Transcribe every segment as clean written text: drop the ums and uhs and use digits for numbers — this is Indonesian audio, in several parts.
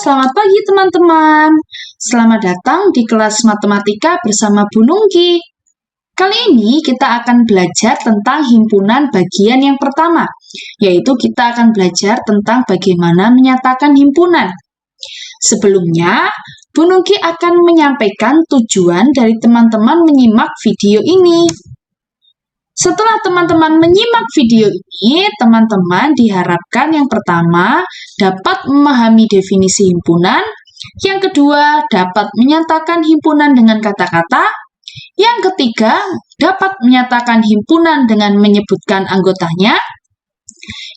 selamat pagi teman-teman. Selamat datang di kelas matematika bersama Bu Nungki. Kali ini kita akan belajar tentang himpunan bagian yang pertama, yaitu kita akan belajar tentang bagaimana menyatakan himpunan. Sebelumnya, Bu Nungki akan menyampaikan tujuan dari teman-teman menyimak video ini. Setelah teman-teman menyimak video ini, teman-teman diharapkan yang pertama dapat memahami definisi himpunan, yang kedua dapat menyatakan himpunan dengan kata-kata, yang ketiga dapat menyatakan himpunan dengan menyebutkan anggotanya,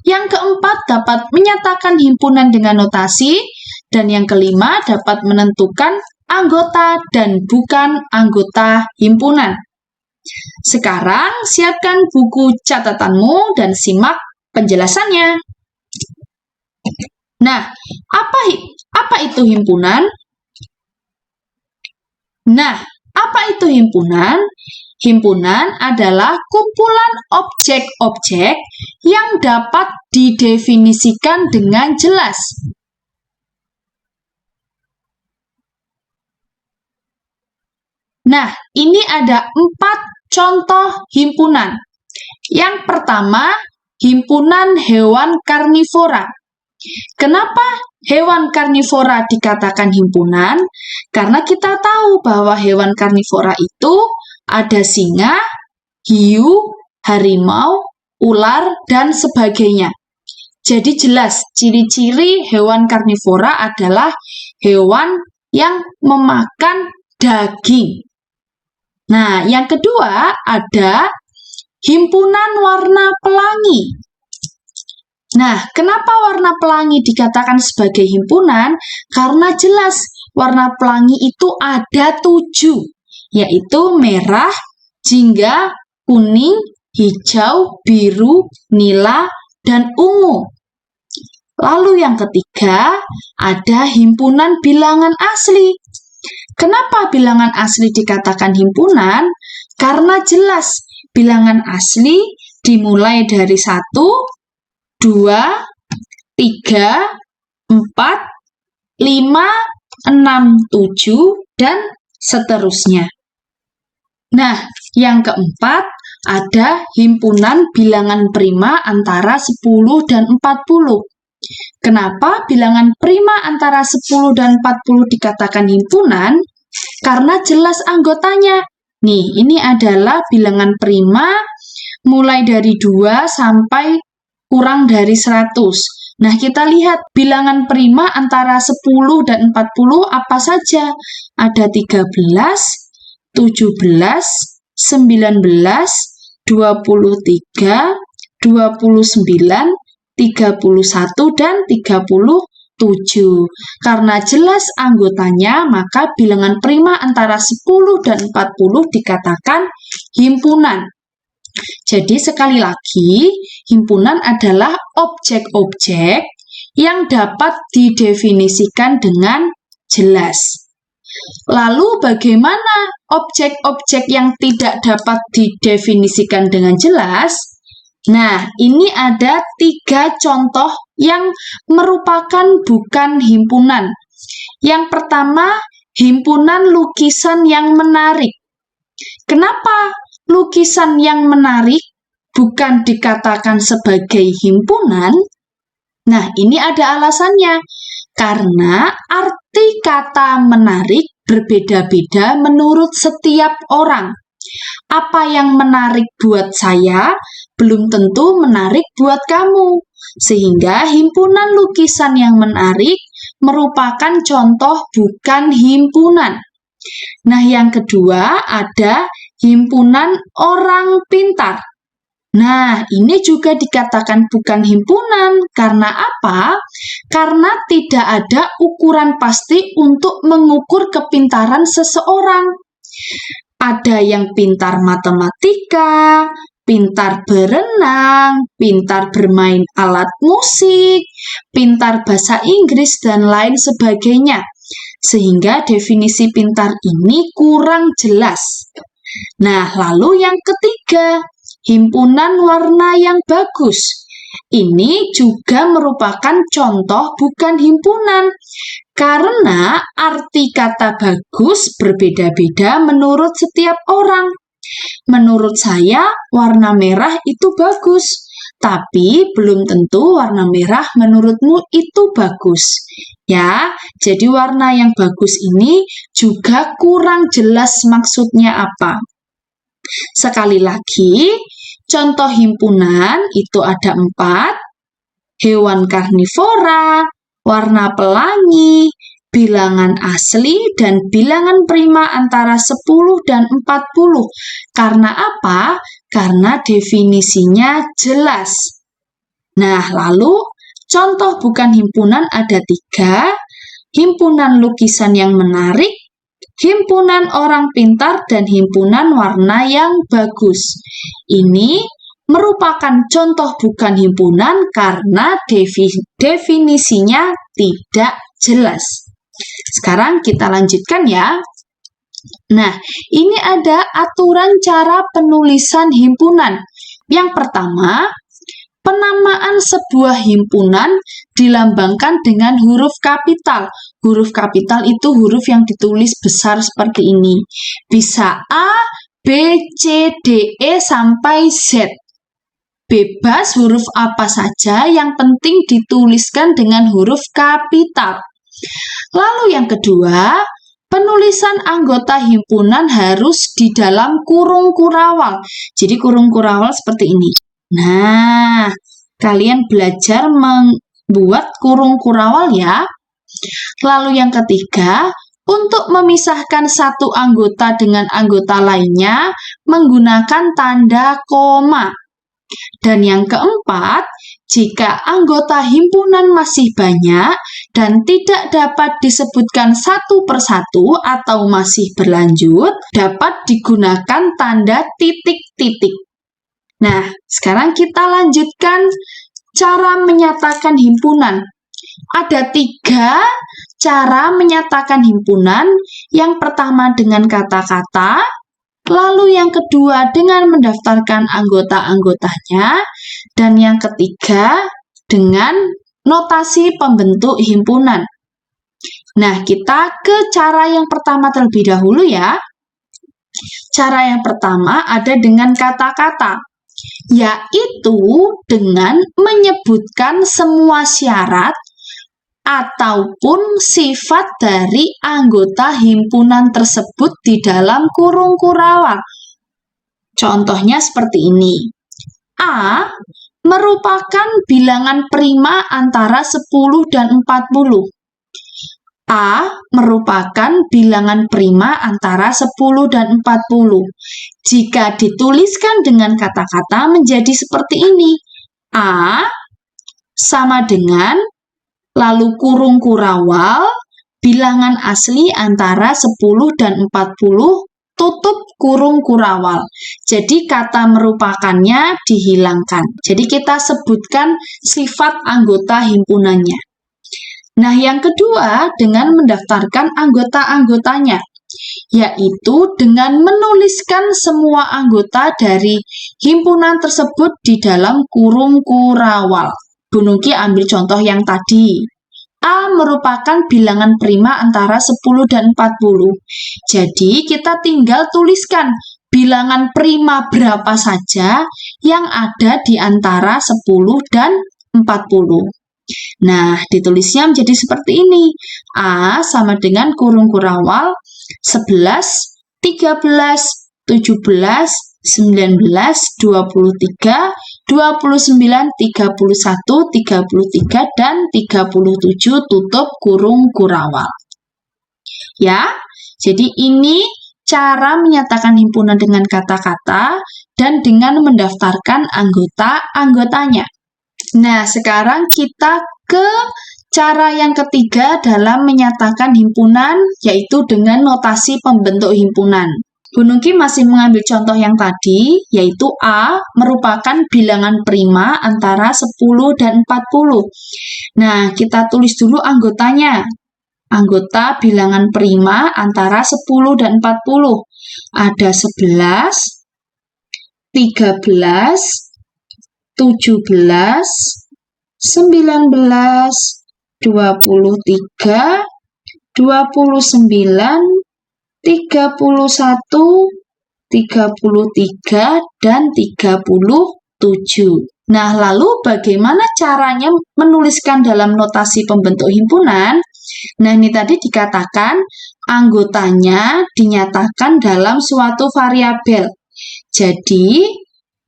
yang keempat dapat menyatakan himpunan dengan notasi, dan yang kelima dapat menentukan anggota dan bukan anggota himpunan. Sekarang, siapkan buku catatanmu dan simak penjelasannya. Nah, apa itu himpunan? Himpunan adalah kumpulan objek-objek yang dapat didefinisikan dengan jelas. Nah, ini ada 4 contoh himpunan. Yang pertama, himpunan hewan karnivora. Kenapa hewan karnivora dikatakan himpunan? Karena kita tahu bahwa hewan karnivora itu ada singa, hiu, harimau, ular, dan sebagainya. Jadi jelas, ciri-ciri hewan karnivora adalah hewan yang memakan daging. Nah, yang kedua ada himpunan warna pelangi. Nah, kenapa warna pelangi dikatakan sebagai himpunan? Karena jelas warna pelangi itu ada 7, yaitu merah, jingga, kuning, hijau, biru, nila, dan ungu. Lalu yang ketiga ada himpunan bilangan asli. Kenapa bilangan asli dikatakan himpunan? Karena jelas bilangan asli dimulai dari 1, 2, 3, 4, 5, 6, 7, dan seterusnya. Nah, yang keempat ada himpunan bilangan prima antara 10 dan 40. Kenapa bilangan prima antara 10 dan 40 dikatakan himpunan? Karena jelas anggotanya. Nih, ini adalah bilangan prima mulai dari 2 sampai kurang dari 100. Nah, kita lihat bilangan prima antara 10 dan 40 apa saja? Ada 13, 17, 19, 23, 29, 31, dan 37. Karena jelas anggotanya, maka bilangan prima antara 10 dan 40 dikatakan himpunan. Jadi sekali lagi, himpunan adalah objek-objek yang dapat didefinisikan dengan jelas. Lalu bagaimana objek-objek yang tidak dapat didefinisikan dengan jelas? Nah, ini ada 3 contoh yang merupakan bukan himpunan. Yang pertama, himpunan lukisan yang menarik. Kenapa lukisan yang menarik bukan dikatakan sebagai himpunan? Nah, ini ada alasannya. Karena arti kata menarik berbeda-beda menurut setiap orang. Apa yang menarik buat saya belum tentu menarik buat kamu. Sehingga himpunan lukisan yang menarik merupakan contoh bukan himpunan. Nah, yang kedua ada himpunan orang pintar. Nah, ini juga dikatakan bukan himpunan. Karena apa? Karena tidak ada ukuran pasti untuk mengukur kepintaran seseorang. Ada yang pintar matematika, pintar berenang, pintar bermain alat musik, pintar bahasa Inggris, dan lain sebagainya. Sehingga definisi pintar ini kurang jelas. Nah, lalu yang ketiga, himpunan warna yang bagus. Ini juga merupakan contoh bukan himpunan, karena arti kata bagus berbeda-beda menurut setiap orang. Menurut saya, warna merah itu bagus, tapi belum tentu warna merah menurutmu itu bagus. Ya, jadi warna yang bagus ini juga kurang jelas maksudnya apa. Sekali lagi, contoh himpunan itu ada 4, hewan karnivora, warna pelangi, bilangan asli, dan bilangan prima antara 10 dan 40. Karena apa? Karena definisinya jelas. Nah, lalu contoh bukan himpunan ada 3, himpunan lukisan yang menarik, himpunan orang pintar, dan himpunan warna yang bagus. Ini merupakan contoh bukan himpunan karena definisinya tidak jelas. Sekarang kita lanjutkan ya. Nah, ini ada aturan cara penulisan himpunan. Yang pertama, penamaan sebuah himpunan dilambangkan dengan huruf kapital. Huruf kapital itu huruf yang ditulis besar seperti ini. Bisa A, B, C, D, E, sampai Z. Bebas huruf apa saja, yang penting dituliskan dengan huruf kapital. Lalu yang kedua, penulisan anggota himpunan harus di dalam kurung kurawal. Jadi kurung kurawal seperti ini. Nah, kalian belajar membuat kurung kurawal ya. Lalu yang ketiga, untuk memisahkan satu anggota dengan anggota lainnya menggunakan tanda koma. Dan yang keempat, jika anggota himpunan masih banyak dan tidak dapat disebutkan satu persatu atau masih berlanjut, dapat digunakan tanda titik-titik. Nah, sekarang kita lanjutkan cara menyatakan himpunan. Ada 3 cara menyatakan himpunan. Yang pertama dengan kata-kata, lalu yang kedua dengan mendaftarkan anggota-anggotanya, dan yang ketiga dengan notasi pembentuk himpunan. Nah, kita ke cara yang pertama terlebih dahulu ya. Cara yang pertama ada dengan kata-kata, yaitu dengan menyebutkan semua syarat ataupun sifat dari anggota himpunan tersebut di dalam kurung kurawal. Contohnya seperti ini. A merupakan bilangan prima antara 10 dan 40. A merupakan bilangan prima antara 10 dan 40. Jika dituliskan dengan kata-kata menjadi seperti ini. A sama dengan, lalu kurung kurawal, bilangan asli antara 10 dan 40, tutup kurung kurawal. Jadi kata merupakannya dihilangkan. Jadi kita sebutkan sifat anggota himpunannya. Nah, yang kedua dengan mendaftarkan anggota-anggotanya, yaitu dengan menuliskan semua anggota dari himpunan tersebut di dalam kurung kurawal. Bu Nungki ambil contoh yang tadi. A merupakan bilangan prima antara 10 dan 40. Jadi kita tinggal tuliskan bilangan prima berapa saja yang ada di antara 10 dan 40. Nah, ditulisnya menjadi seperti ini. A sama dengan kurung kurawal 11, 13, 17, 19, 23, 29, 31, 33, dan 37 tutup kurung kurawal. Ya, jadi ini cara menyatakan himpunan dengan kata-kata dan dengan mendaftarkan anggota-anggotanya. Nah, sekarang kita ke cara yang ketiga dalam menyatakan himpunan, yaitu dengan notasi pembentuk himpunan. Bu Nungki masih mengambil contoh yang tadi, yaitu A merupakan bilangan prima antara 10 dan 40. Nah, kita tulis dulu anggotanya. Anggota bilangan prima antara 10 dan 40. Ada 11, 13, 17, 19, 23, 29, 31, 33, dan 37. Nah, lalu bagaimana caranya menuliskan dalam notasi pembentuk himpunan? Nah, ini tadi dikatakan anggotanya dinyatakan dalam suatu variabel. Jadi,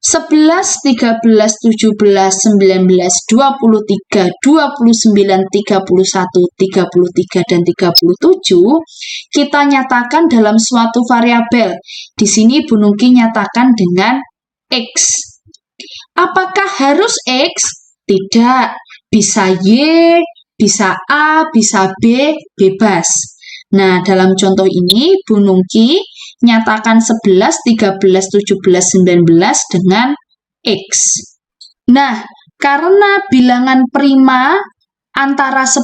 11, 13, 17, 19, 23, 29, 31, 33, dan 37 kita nyatakan dalam suatu variabel. Di sini Bu Nungki nyatakan dengan X. Apakah harus X? Tidak. Bisa Y, bisa A, bisa B, bebas. Nah, dalam contoh ini, Bu Nungki nyatakan 11, 13, 17, 19 dengan X. Nah, karena bilangan prima antara 10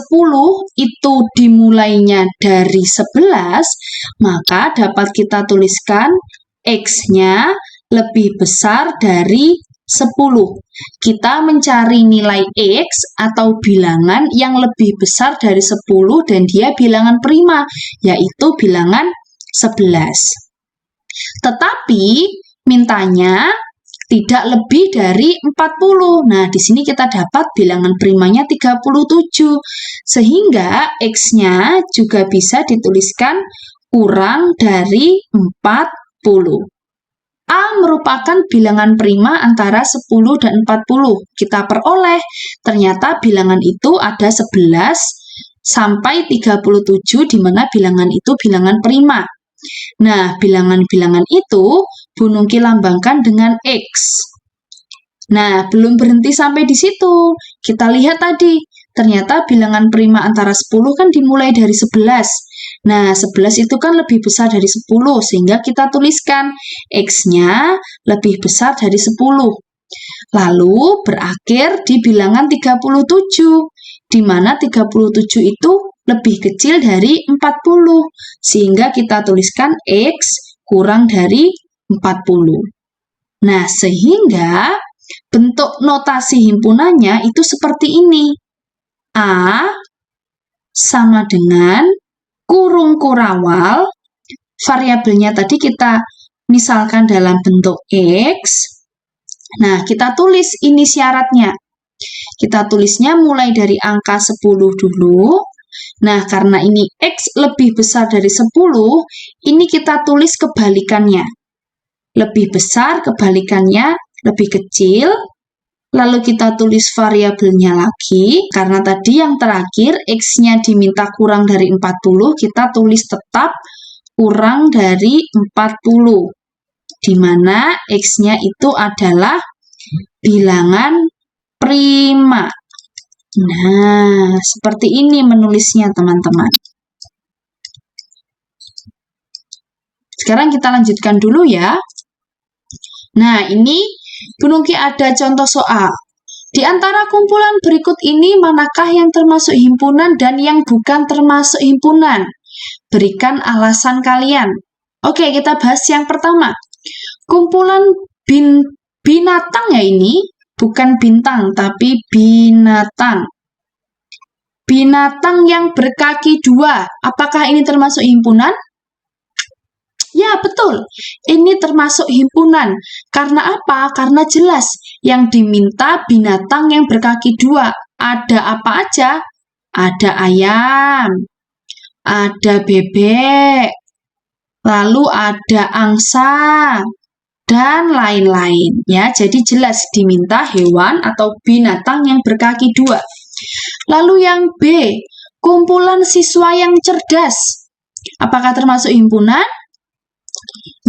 itu dimulainya dari 11, maka dapat kita tuliskan X-nya lebih besar dari 10. Kita mencari nilai X atau bilangan yang lebih besar dari 10 dan dia bilangan prima, yaitu bilangan 11. Tetapi mintanya tidak lebih dari 40. Nah, di sini kita dapat bilangan primanya 37. Sehingga X-nya juga bisa dituliskan kurang dari 40. A merupakan bilangan prima antara 10 dan 40. Kita peroleh, ternyata bilangan itu ada 11 sampai 37, di mana bilangan itu bilangan prima. Nah, bilangan-bilangan itu Bu Nungki lambangkan dengan X. Nah, belum berhenti sampai di situ. Kita lihat tadi, ternyata bilangan prima antara 10 kan dimulai dari 11. Nah, 11 itu kan lebih besar dari 10, sehingga kita tuliskan X-nya lebih besar dari 10. Lalu berakhir di bilangan 37, di mana 37 itu lebih kecil dari 40, sehingga kita tuliskan X kurang dari 40. Nah, sehingga bentuk notasi himpunannya itu seperti ini. A sama dengan kurung kurawal, variabelnya tadi kita misalkan dalam bentuk X. Nah, kita tulis ini syaratnya. Kita tulisnya mulai dari angka 10 dulu. Nah, karena ini X lebih besar dari 10, ini kita tulis kebalikannya. Lebih besar, kebalikannya lebih kecil. Lalu kita tulis variabelnya lagi, karena tadi yang terakhir X-nya diminta kurang dari 40, kita tulis tetap kurang dari 40, di mana X-nya itu adalah bilangan prima. Nah, seperti ini menulisnya, teman-teman. Sekarang kita lanjutkan dulu ya. Nah, ini Bu Nungki ada contoh soal. Di antara kumpulan berikut ini, manakah yang termasuk himpunan dan yang bukan termasuk himpunan? Berikan alasan kalian. Oke, kita bahas yang pertama. Kumpulan binatang ya ini, bukan bintang, tapi binatang. Binatang yang berkaki 2, apakah ini termasuk himpunan? Ya, betul. Ini termasuk himpunan. Karena apa? Karena jelas yang diminta binatang yang berkaki 2. Ada apa aja? Ada ayam, ada bebek, lalu ada angsa, dan lain-lain. Ya, jadi jelas diminta hewan atau binatang yang berkaki 2. Lalu yang B, kumpulan siswa yang cerdas. Apakah termasuk himpunan?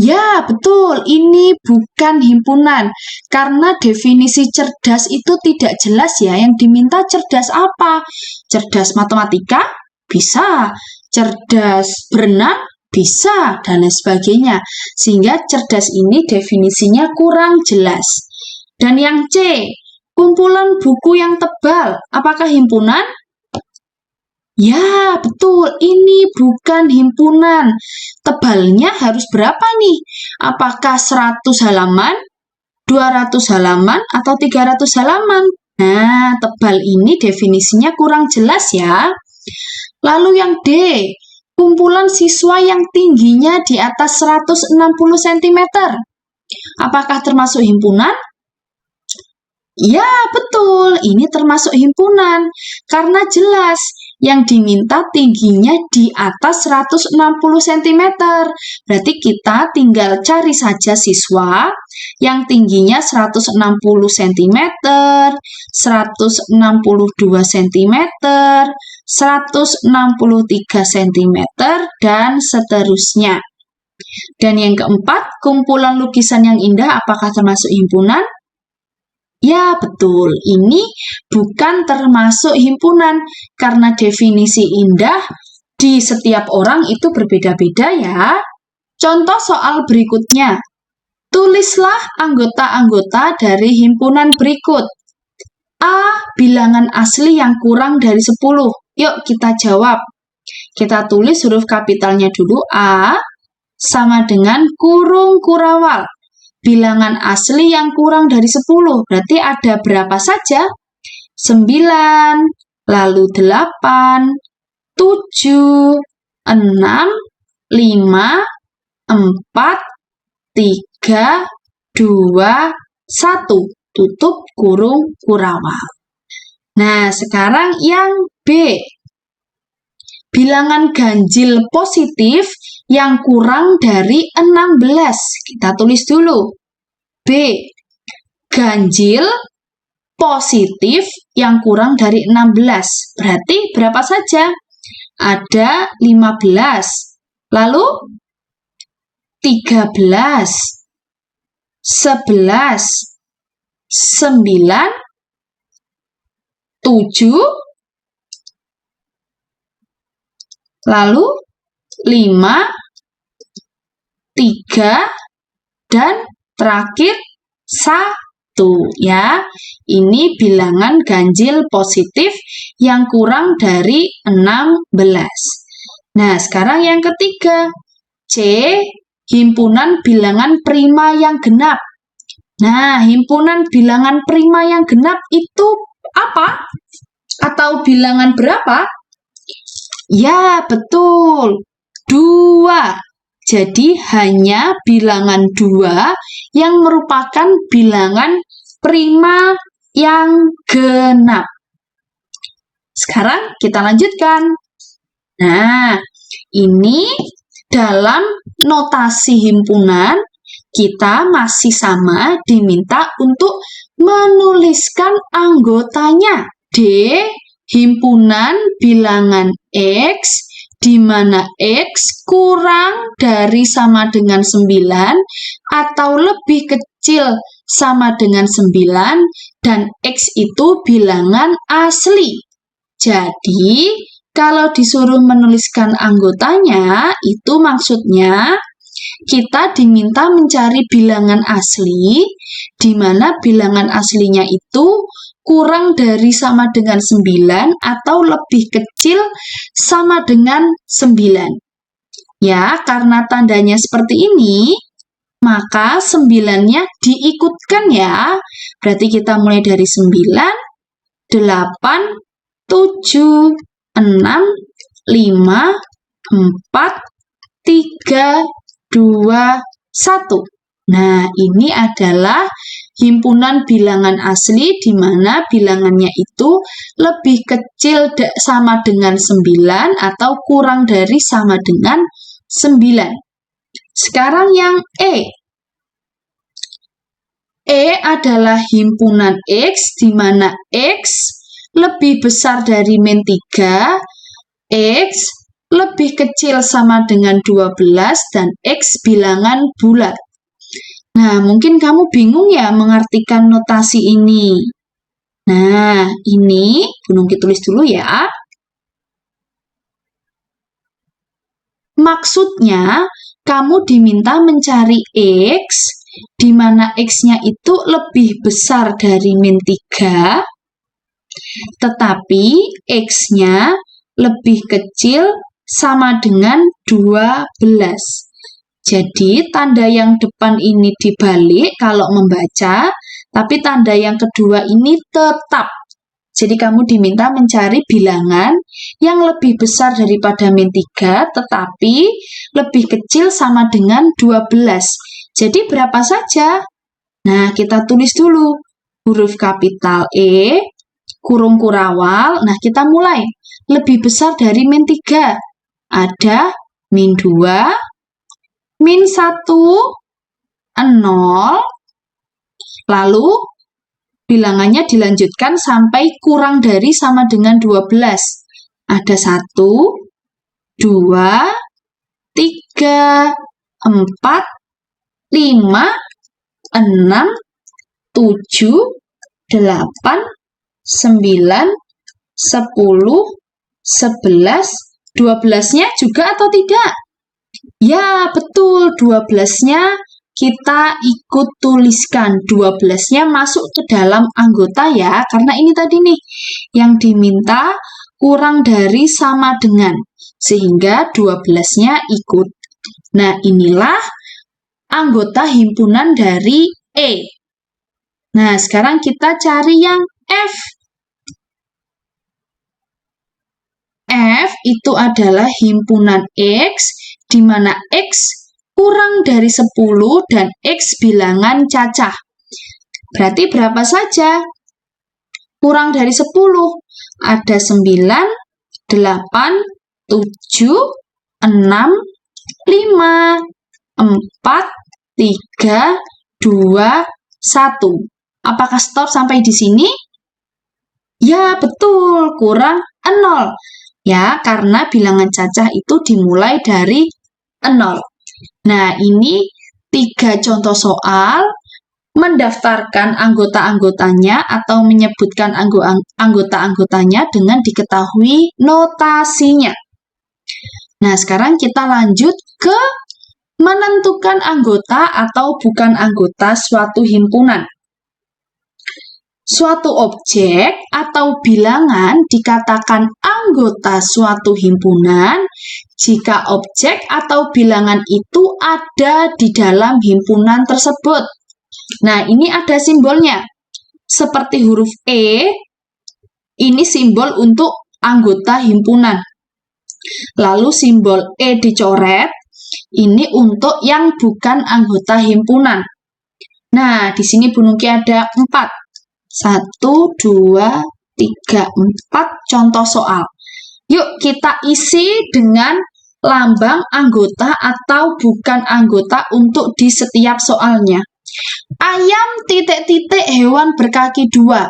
Ya, betul. Ini bukan himpunan. Karena definisi cerdas itu tidak jelas ya. Yang diminta cerdas apa? Cerdas matematika? Bisa. Cerdas berenang? Bisa. Dan lain sebagainya. Sehingga cerdas ini definisinya kurang jelas. Dan yang C, kumpulan buku yang tebal. Apakah himpunan? Ya, betul. Ini bukan himpunan. Tebalnya harus berapa nih? Apakah 100 halaman? 200 halaman atau 300 halaman? Nah, tebal ini definisinya kurang jelas ya. Lalu yang D, kumpulan siswa yang tingginya di atas 160 cm. Apakah termasuk himpunan? Ya, betul. Ini termasuk himpunan. Karena jelas yang diminta tingginya di atas 160 cm. Berarti kita tinggal cari saja siswa yang tingginya 160 cm, 162 cm, 163 cm, dan seterusnya. Dan yang keempat, kumpulan lukisan yang indah apakah termasuk himpunan? Ya, betul. Ini bukan termasuk himpunan karena definisi indah di setiap orang itu berbeda-beda ya. Contoh soal berikutnya. Tulislah anggota-anggota dari himpunan berikut. A. Bilangan asli yang kurang dari 10. Yuk kita jawab. Kita tulis huruf kapitalnya dulu. A sama dengan kurung kurawal. Bilangan asli yang kurang dari 10. Berarti ada berapa saja? 9, lalu 8, 7, 6, 5, 4, 3, 2, 1. Tutup kurung kurawal. Nah, sekarang yang B. Bilangan ganjil positif yang kurang dari 16. Kita tulis dulu. B. Ganjil positif yang kurang dari 16. Berarti berapa saja? Ada 15. Lalu 13, 11, 9, 7, lalu 5, 3, dan terakhir 1 ya. Ini bilangan ganjil positif yang kurang dari 16. Nah, sekarang yang ketiga. C. Himpunan bilangan prima yang genap. Nah, himpunan bilangan prima yang genap itu apa? Atau bilangan berapa? Ya, betul. 2. Jadi, hanya bilangan 2 yang merupakan bilangan prima yang genap. Sekarang kita lanjutkan. Nah, ini dalam notasi himpunan, kita masih sama diminta untuk menuliskan anggotanya. D. Himpunan bilangan X, di mana X kurang dari sama dengan 9 atau lebih kecil sama dengan 9 dan X itu bilangan asli. Jadi, kalau disuruh menuliskan anggotanya, itu maksudnya kita diminta mencari bilangan asli, di mana bilangan aslinya itu kurang dari sama dengan 9 atau lebih kecil sama dengan 9. Ya, karena tandanya seperti ini, maka 9-nya diikutkan ya. Berarti kita mulai dari 9, 8, 7, 6, 5, 4, 3, 2, 1. Nah, ini adalah himpunan bilangan asli di mana bilangannya itu lebih kecil sama dengan 9 atau kurang dari sama dengan 9. Sekarang yang E. E adalah himpunan X di mana X lebih besar dari min 3, X lebih kecil sama dengan 12, dan X bilangan bulat. Nah, mungkin kamu bingung ya mengartikan notasi ini. Nah, ini Bunungki tulis dulu ya. Maksudnya, kamu diminta mencari X, di mana X-nya itu lebih besar dari min 3, tetapi X-nya lebih kecil sama dengan 12. Jadi, tanda yang depan ini dibalik kalau membaca, tapi tanda yang kedua ini tetap. Jadi, kamu diminta mencari bilangan yang lebih besar daripada min 3, tetapi lebih kecil sama dengan 12. Jadi, berapa saja? Nah, kita tulis dulu. Huruf kapital E, kurung kurawal. Nah, kita mulai. Lebih besar dari min 3. Ada min 2, min 1, 0, lalu bilangannya dilanjutkan sampai kurang dari sama dengan 12. Ada 1, 2, 3, 4, 5, 6, 7, 8, 9, 10, 11, 12-nya juga atau tidak? Ya, betul. 12-nya kita ikut tuliskan. 12-nya masuk ke dalam anggota ya, karena ini tadi nih yang diminta kurang dari sama dengan. Sehingga 12-nya ikut. Nah, inilah anggota himpunan dari E. Nah, sekarang kita cari yang F. F itu adalah himpunan X, di mana X kurang dari 10 dan X bilangan cacah. Berarti berapa saja? Kurang dari 10. Ada 9, 8, 7, 6, 5, 4, 3, 2, 1. Apakah stop sampai di sini? Ya, betul. Kurang 0. Ya, karena bilangan cacah itu dimulai dari 0. Nah, ini 3 contoh soal mendaftarkan anggota-anggotanya atau menyebutkan anggota-anggotanya dengan diketahui notasinya. Nah, sekarang kita lanjut ke menentukan anggota atau bukan anggota suatu himpunan. Suatu objek atau bilangan dikatakan anggota suatu himpunan jika objek atau bilangan itu ada di dalam himpunan tersebut. Nah, ini ada simbolnya. Seperti huruf E, ini simbol untuk anggota himpunan. Lalu simbol E dicoret, ini untuk yang bukan anggota himpunan. Nah, di sini Bu Nungki ada 4. 1, 2, 3, 4 contoh soal. Yuk kita isi dengan lambang anggota atau bukan anggota untuk di setiap soalnya. Ayam titik-titik hewan berkaki 2.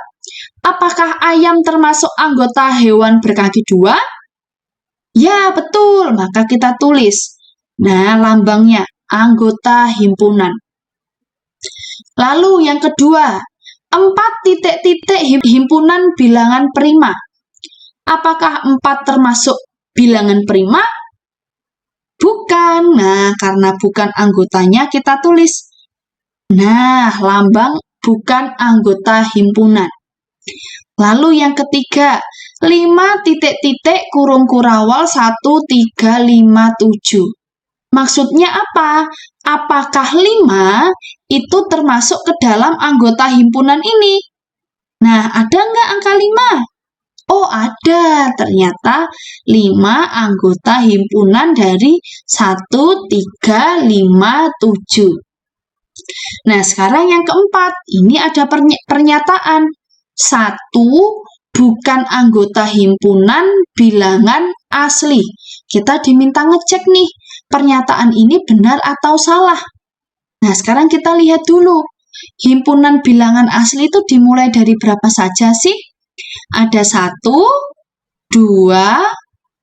Apakah ayam termasuk anggota hewan berkaki 2? Ya, betul. Maka kita tulis. Nah, lambangnya anggota himpunan. Lalu yang kedua, 4 titik-titik himpunan bilangan prima. Apakah 4 termasuk bilangan prima? Bukan. Nah, karena bukan anggotanya kita tulis. Nah, lambang bukan anggota himpunan. Lalu yang ketiga, 5 titik-titik kurung kurawal 1, 3, 5, 7. Maksudnya apa? Apakah 5 itu termasuk ke dalam anggota himpunan ini? Nah, ada nggak angka 5? Oh, ada. Ternyata 5 anggota himpunan dari 1, 3, 5, 7. Nah, sekarang yang keempat. Ini ada pernyataan. 1 bukan anggota himpunan bilangan asli. Kita diminta ngecek nih, pernyataan ini benar atau salah. Nah, sekarang kita lihat dulu. Himpunan bilangan asli itu dimulai dari berapa saja sih? Ada 1, 2,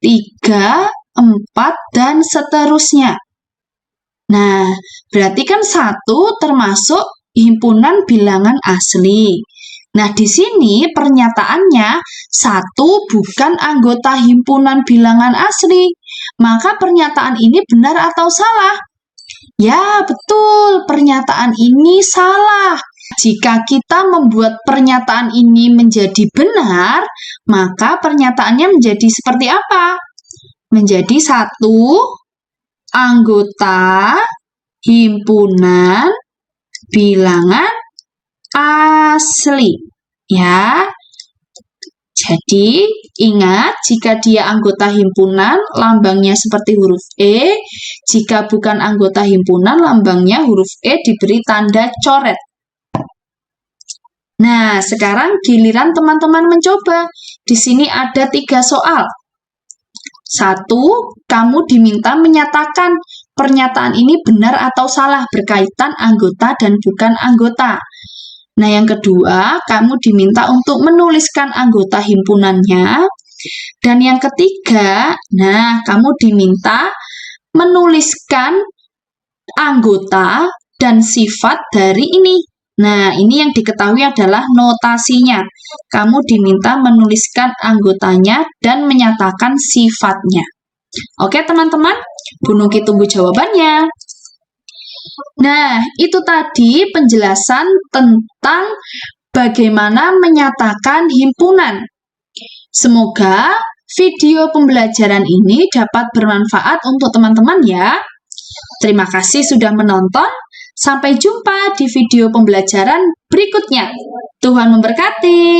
3, 4, dan seterusnya. Nah, berarti kan 1 termasuk himpunan bilangan asli. Nah, di sini pernyataannya 1 bukan anggota himpunan bilangan asli. Maka pernyataan ini benar atau salah? Ya, betul. Pernyataan ini salah. Jika kita membuat pernyataan ini menjadi benar, maka pernyataannya menjadi seperti apa? Menjadi 1 anggota himpunan bilangan asli. Ya. Jadi, ingat jika dia anggota himpunan, lambangnya seperti huruf E. Jika bukan anggota himpunan, lambangnya huruf E diberi tanda coret. Nah, sekarang giliran teman-teman mencoba. Di sini ada 3 soal. 1, kamu diminta menyatakan pernyataan ini benar atau salah berkaitan anggota dan bukan anggota. Nah, yang kedua, kamu diminta untuk menuliskan anggota himpunannya. Dan yang ketiga, nah, kamu diminta menuliskan anggota dan sifat dari ini. Nah, ini yang diketahui adalah notasinya. Kamu diminta menuliskan anggotanya dan menyatakan sifatnya. Oke, teman-teman, Bu Nungki tunggu jawabannya. Nah, itu tadi penjelasan tentang bagaimana menyatakan himpunan. Semoga video pembelajaran ini dapat bermanfaat untuk teman-teman ya. Terima kasih sudah menonton. Sampai jumpa di video pembelajaran berikutnya. Tuhan memberkati.